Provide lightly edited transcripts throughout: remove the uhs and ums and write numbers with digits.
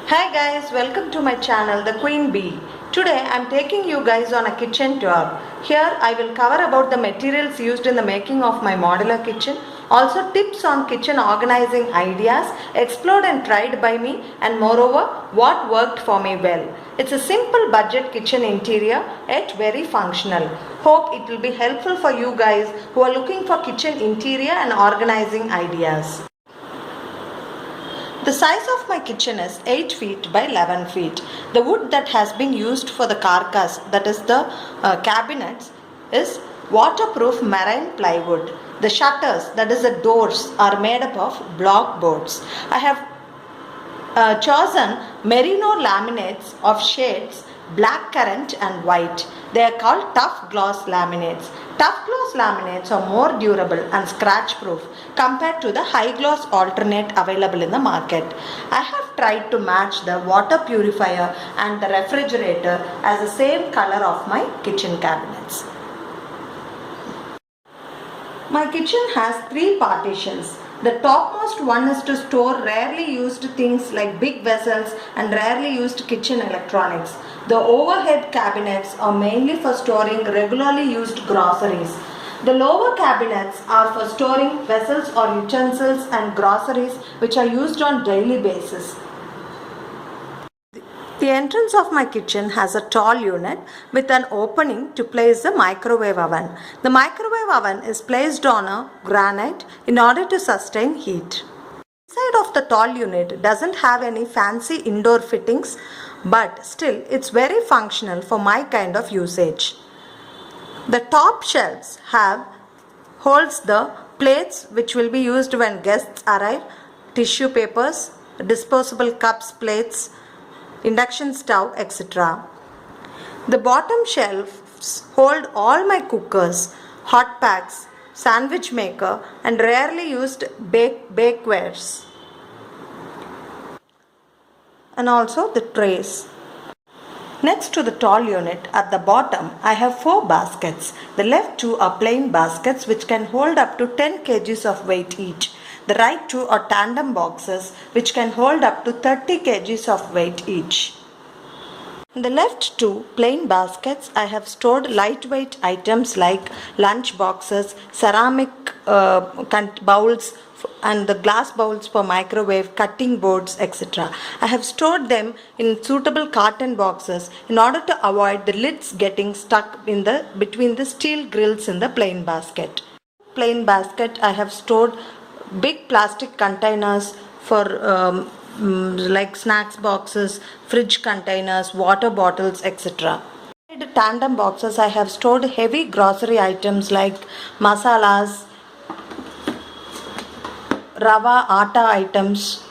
Hi guys, welcome to my channel The Queen Bee. Today I am taking you guys on a kitchen tour. Here I will cover about the materials used in the making of my modular kitchen, also tips on kitchen organizing ideas explored and tried by me, and moreover what worked for me well. It's a simple budget kitchen interior yet very functional. Hope it will be helpful for you guys who are looking for kitchen interior and organizing ideas. The size of my kitchen is 8 feet by 11 feet. The wood that has been used for the carcass, that is the cabinets, is waterproof marine plywood. The shutters, that is the doors, are made up of block boards. I have chosen merino laminates of shades black currant and white. They are called tough gloss laminates. Tough gloss laminates are more durable and scratch proof compared to the high gloss alternate available in the market. I have tried to match the water purifier and the refrigerator as the same color of my kitchen cabinets. My kitchen has 3 partitions. The topmost one is to store rarely used things like big vessels and rarely used kitchen electronics. The overhead cabinets are mainly for storing regularly used groceries. The lower cabinets are for storing vessels or utensils and groceries which are used on daily basis. The entrance of my kitchen has a tall unit with an opening to place the microwave oven. The microwave oven is placed on a granite in order to sustain heat. Inside of the tall unit doesn't have any fancy indoor fittings, but still it's very functional for my kind of usage. The top shelves holds the plates which will be used when guests arrive, tissue papers, disposable cups, plates, induction stove, etc. The bottom shelves hold all my cookers, hot packs, sandwich maker and rarely used bakewares, and also the trays. Next to the tall unit at the bottom I have 4 baskets. The left 2 are plain baskets which can hold up to 10 kgs of weight each. The right 2 are tandem boxes which can hold up to 30 kgs of weight each. In the left 2 plain baskets I have stored lightweight items like lunch boxes, ceramic bowls and the glass bowls for microwave, cutting boards, etc. I have stored them in suitable carton boxes in order to avoid the lids getting stuck between the steel grills in the plain basket. Plain basket I have stored big plastic containers for like snacks boxes, fridge containers, water bottles, etc. In the tandem boxes I have stored heavy grocery items like masalas, rava, atta items,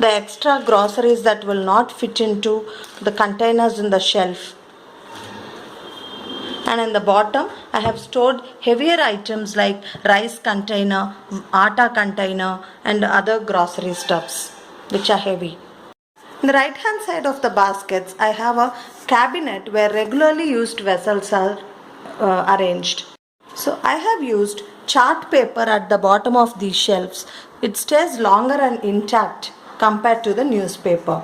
the extra groceries that will not fit into the containers in the shelf. And in the bottom I have stored heavier items like rice container, atta container and other grocery stuffs which are heavy. In the right hand side of the baskets I have a cabinet where regularly used vessels are arranged. So I have used chart paper at the bottom of these shelves. It stays longer and intact compared to the newspaper.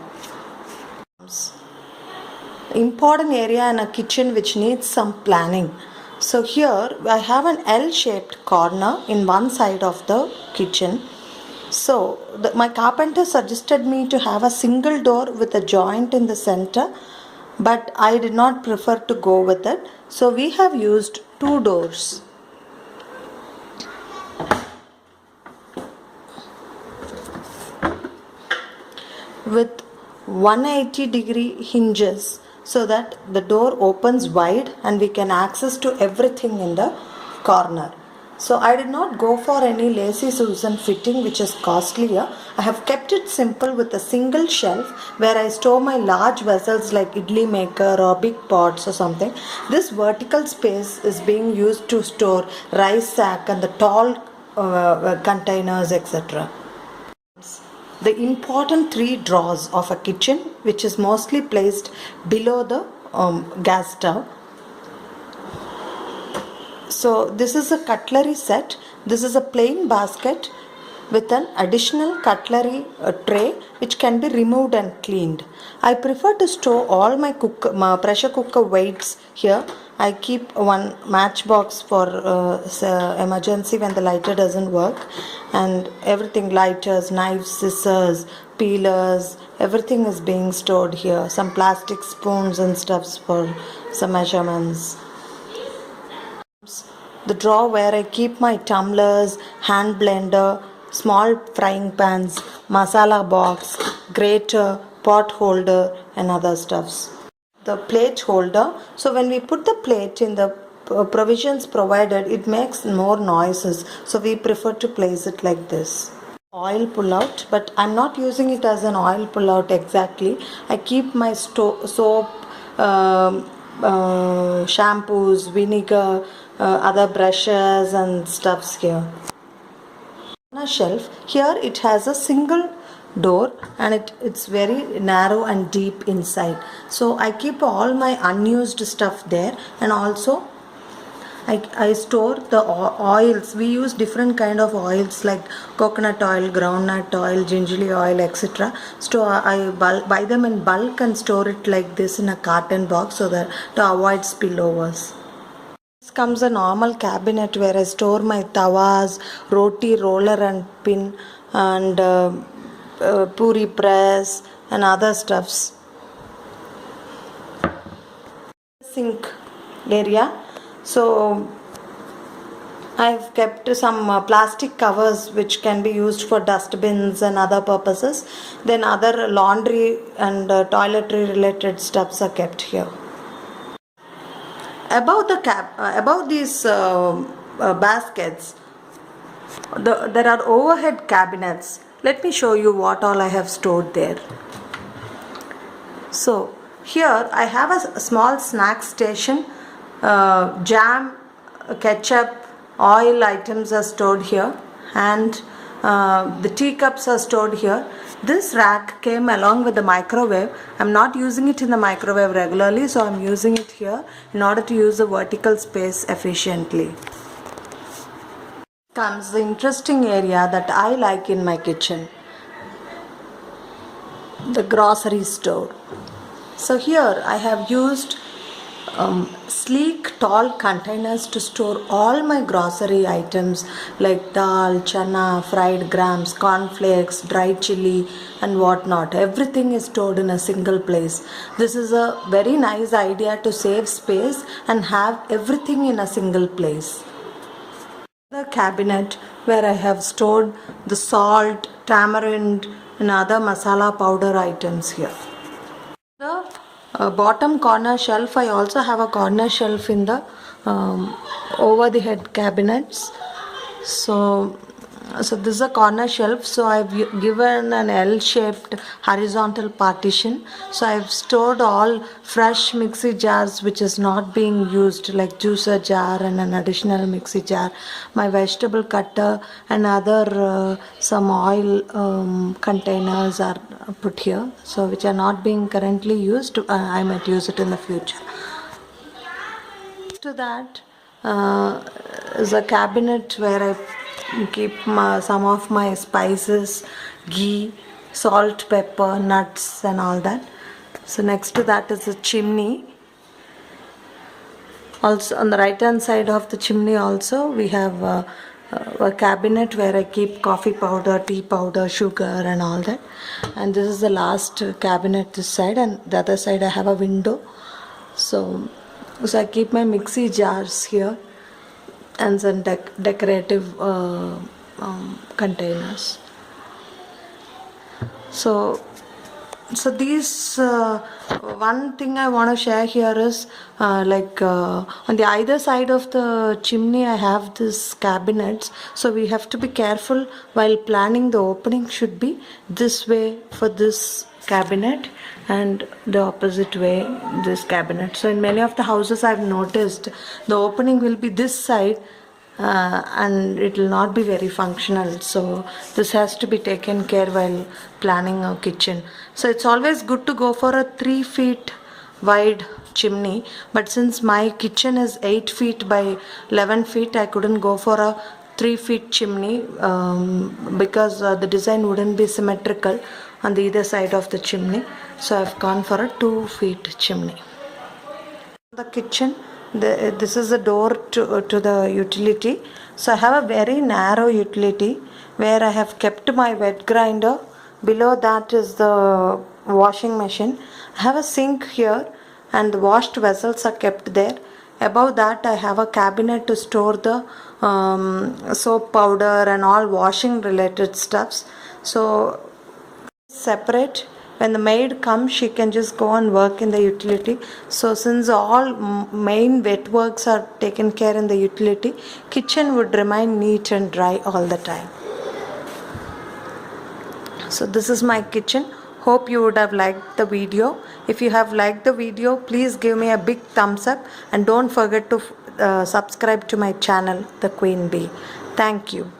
Important area in a kitchen which needs some planning. So here I have an L-shaped corner in one side of the kitchen. So my carpenter suggested me to have a single door with a joint in the center, but I did not prefer to go with it. So we have used 2 doors. With 180-degree hinges so that the door opens wide and we can access to everything in the corner. So I did not go for any lacy Susan fitting which is costlier. I have kept it simple with a single shelf where I store my large vessels like idli maker or big pots or something. This vertical space is being used to store rice sack and the tall containers, etc. The important 3 drawers of a kitchen which is mostly placed below the gas stove. So this is a cutlery set. This is a plain basket with an additional cutlery tray which can be removed and cleaned. I prefer to store all my pressure cooker weights here. I keep one matchbox for emergency when the lighter doesn't work, and everything, lighters, knives, scissors, peelers, everything is being stored here. Some plastic spoons and stuffs for some measurements. The drawer where I keep my tumblers, hand blender, small frying pans, masala box, grater, pot holder and other stuffs. The plate holder, so when we put the plate in the provisions provided, it makes more noises, so we prefer to place it like this. Oil pull out, but I'm not using it as an oil pull out exactly. I keep my soap, shampoos, vinegar, other brushes and stuffs here. On a shelf here, it has a single door and it's very narrow and deep inside, so I keep all my unused stuff there, and also I store the oils. We use different kind of oils like coconut oil, groundnut oil, gingerly oil, etc. So I buy them in bulk and store it like this in a carton box so that to avoid spillovers. This comes a normal cabinet where I store my tawas, roti roller and pin, and puri press and other stuffs. Sink area. So I have kept some plastic covers which can be used for dustbins and other purposes. Then other laundry and toiletry related stuffs are kept here. Above these baskets, there are overhead cabinets. Let me show you what all I have stored there. So here I have a small snack station. Jam, ketchup, oil items are stored here, and the teacups are stored here. This rack came along with the microwave. I'm not using it in the microwave regularly, so I'm using it here in order to use the vertical space efficiently. Comes the interesting area that I like in my kitchen, the grocery store. So here I have used sleek tall containers to store all my grocery items like dal, chana, fried grams, cornflakes, dry chili and whatnot. Everything is stored in a single place. This is a very nice idea to save space and have everything in a single place. The cabinet where I have stored the salt, tamarind and other masala powder items here. The bottom corner shelf, I also have a corner shelf in the over the head cabinets. So this is a corner shelf, so I've given an L-shaped horizontal partition. So I've stored all fresh mixie jars which is not being used, like juicer jar and an additional mixie jar, my vegetable cutter and other some oil containers are put here, so which are not being currently used. I might use it in the future. To that is a cabinet where I keep some of my spices, ghee, salt, pepper, nuts and all that. So next to that is a chimney. Also on the right hand side of the chimney also we have a cabinet where I keep coffee powder, tea powder, sugar and all that. And this is the last cabinet this side, and the other side I have a window. So I keep my mixie jars here and some decorative containers. So these one thing I want to share here is on the either side of the chimney I have this cabinets, so we have to be careful while planning. The opening should be this way for this cabinet and the opposite way this cabinet. So in many of the houses I've noticed the opening will be this side and it will not be very functional. So this has to be taken care while planning a kitchen. So it's always good to go for a 3 feet wide chimney, but since my kitchen is 8 feet by 11 feet, I couldn't go for a 3 feet chimney because the design wouldn't be symmetrical on the either side of the chimney, so I've gone for a 2 feet chimney. The kitchen, this is the door to the utility. So I have a very narrow utility where I have kept my wet grinder. Below that is the washing machine. I have a sink here and the washed vessels are kept there. Above that I have a cabinet to store the soap powder and all washing related stuffs. So separate. When the maid comes, she can just go and work in the utility. So since all main wet works are taken care in the utility, kitchen would remain neat and dry all the time. So this is my kitchen. Hope you would have liked the video. If you have liked the video, please give me a big thumbs up and don't forget to subscribe to my channel, The Queen Bee. Thank you.